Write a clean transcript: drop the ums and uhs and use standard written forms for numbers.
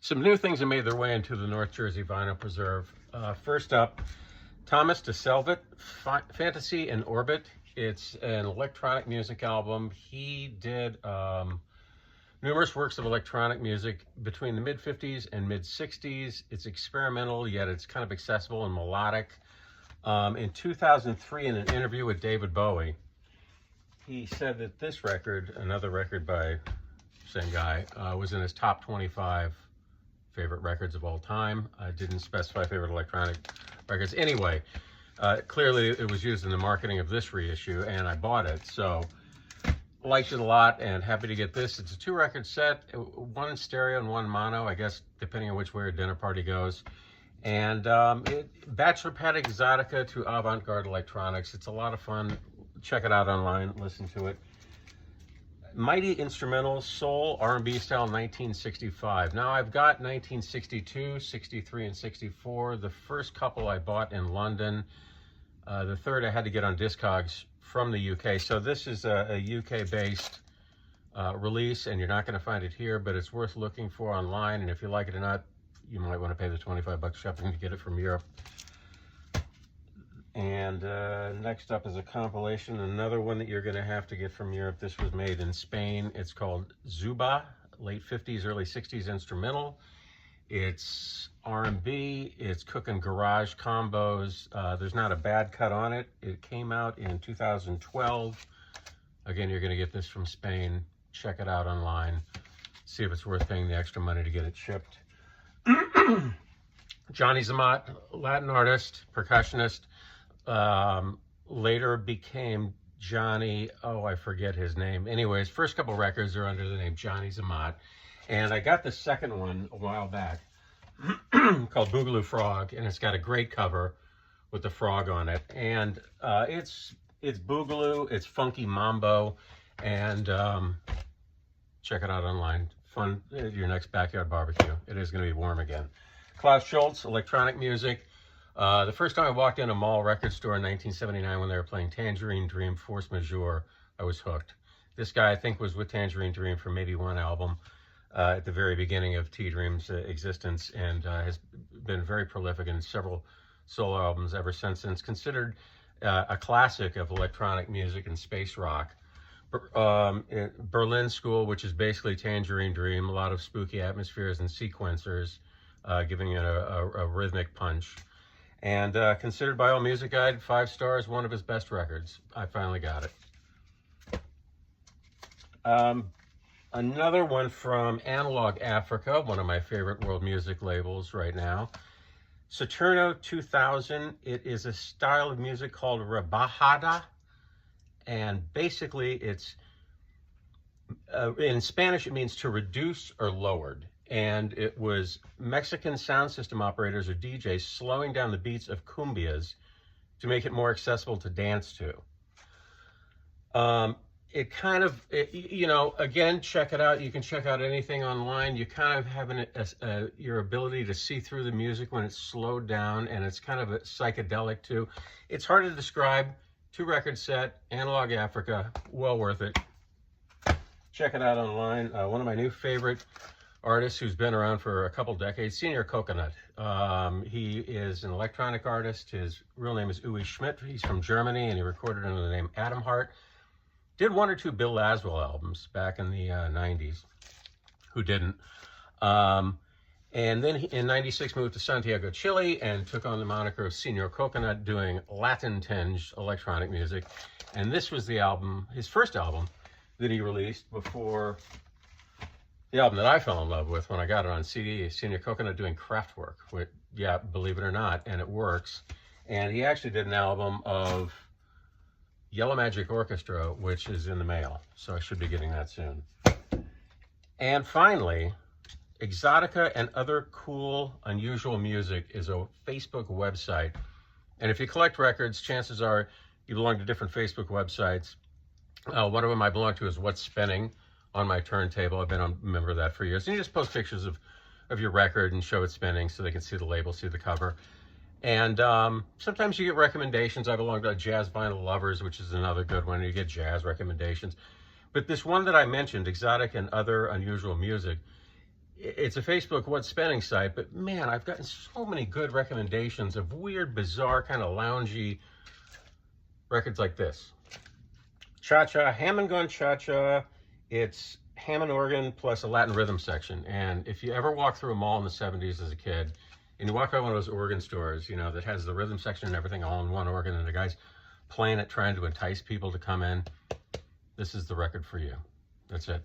Some new things have made their way into the North Jersey Vinyl Preserve. First up, Thomas DeSelvet, Fantasy in Orbit. It's an electronic music album. He did numerous works of electronic music between the mid-50s and mid-60s. It's experimental, yet it's kind of accessible and melodic. In 2003, in an interview with David Bowie, he said that this record, another record by the same guy, was in his top 25 favorite records of all time. I didn't specify favorite electronic records. Anyway, clearly it was used in the marketing of this reissue, and I bought it. So, liked it a lot and happy to get this. It's a 2-record set, one stereo and one mono, I guess, depending on which way your dinner party goes. And bachelor pad exotica to avant-garde electronics. It's a lot of fun. Check it out online, listen to it. Mighty Instrumental Soul R&B Style 1965. Now I've got 1962, 63, and 64. The first couple I bought in London. The third I had to get on Discogs from the UK. So this is a UK-based release, and you're not going to find it here, but it's worth looking for online. And if you like it or not, you might want to pay the 25 bucks shipping to get it from Europe. And next up is a compilation, another one that you're going to have to get from Europe. This was made in Spain. It's called Zuba, late 50s, early 60s instrumental. It's R&B, it's cooking garage combos. There's not a bad cut on it. It came out in 2012. Again, you're going to get this from Spain. Check it out online. See if it's worth paying the extra money to get it shipped. Johnny Zamat, Latin artist, percussionist. Later became Johnny, I forget his name. Anyways, first couple records are under the name Johnny Zamat. And I got the second one a while back called Boogaloo Frog, and it's got a great cover with the frog on it. And it's Boogaloo, it's funky mambo, and check it out online. Fun at your next backyard barbecue. It is going to be warm again. Klaus Schultz, electronic music. The first time I walked in a mall record store in 1979 when they were playing Tangerine Dream, Force Majeure, I was hooked. This guy, I think, was with Tangerine Dream for maybe one album at the very beginning of T-Dream's existence, and has been very prolific in several solo albums ever since, and it's considered a classic of electronic music and space rock. Berlinschool, which is basically Tangerine Dream, a lot of spooky atmospheres and sequencers, giving it a rhythmic punch. And considered by All Music Guide 5 stars, one of his best records. I finally got it. Another one from Analog Africa, one of my favorite world music labels right now. Saturno 2000. It is a style of music called rebajada. And basically it's, in Spanish, it means to reduce or lowered. And it was Mexican sound system operators or DJs slowing down the beats of cumbias to make it more accessible to dance to. It kind of, again, check it out. You can check out anything online. You kind of have your ability to see through the music when it's slowed down, and it's kind of a psychedelic too. It's hard to describe. 2-record set, Analog Africa, well worth it. Check it out online. One of my new favorite artist who's been around for a couple decades, Senior Coconut. He is an electronic artist. His real name is Uwe Schmidt. He's from Germany, and he recorded under the name Adam Hart. Did 1 or 2 Bill Laswell albums back in the 90s. Who didn't? And then in 96 moved to Santiago, Chile, and took on the moniker of Senior Coconut, doing Latin-tinged electronic music. And this was the album, his first album, that he released before the album that I fell in love with when I got it on CD, Senior Coconut doing Kraftwerk, which, yeah, believe it or not, and it works. And he actually did an album of Yellow Magic Orchestra, which is in the mail, so I should be getting that soon. And finally, Exotica and Other Cool, Unusual Music is a Facebook website. And if you collect records, chances are you belong to different Facebook websites. One of them I belong to is What's Spinning on my turntable. I've been a member of that for years. And you just post pictures of your record and show it spinning so they can see the label, see the cover. And sometimes you get recommendations. I belong to Jazz Vinyl Lovers, which is another good one. You get jazz recommendations. But this one that I mentioned, Exotic and Other Unusual Music, it's a Facebook what's spending site, but man, I've gotten so many good recommendations of weird, bizarre, kind of loungy records like this. Cha-Cha, Hammond Gun Cha-Cha. It's Hammond organ plus a Latin rhythm section. And if you ever walk through a mall in the 70s as a kid, and you walk by one of those organ stores, you know, that has the rhythm section and everything all in one organ, and the guy's playing it, trying to entice people to come in, this is the record for you. That's it.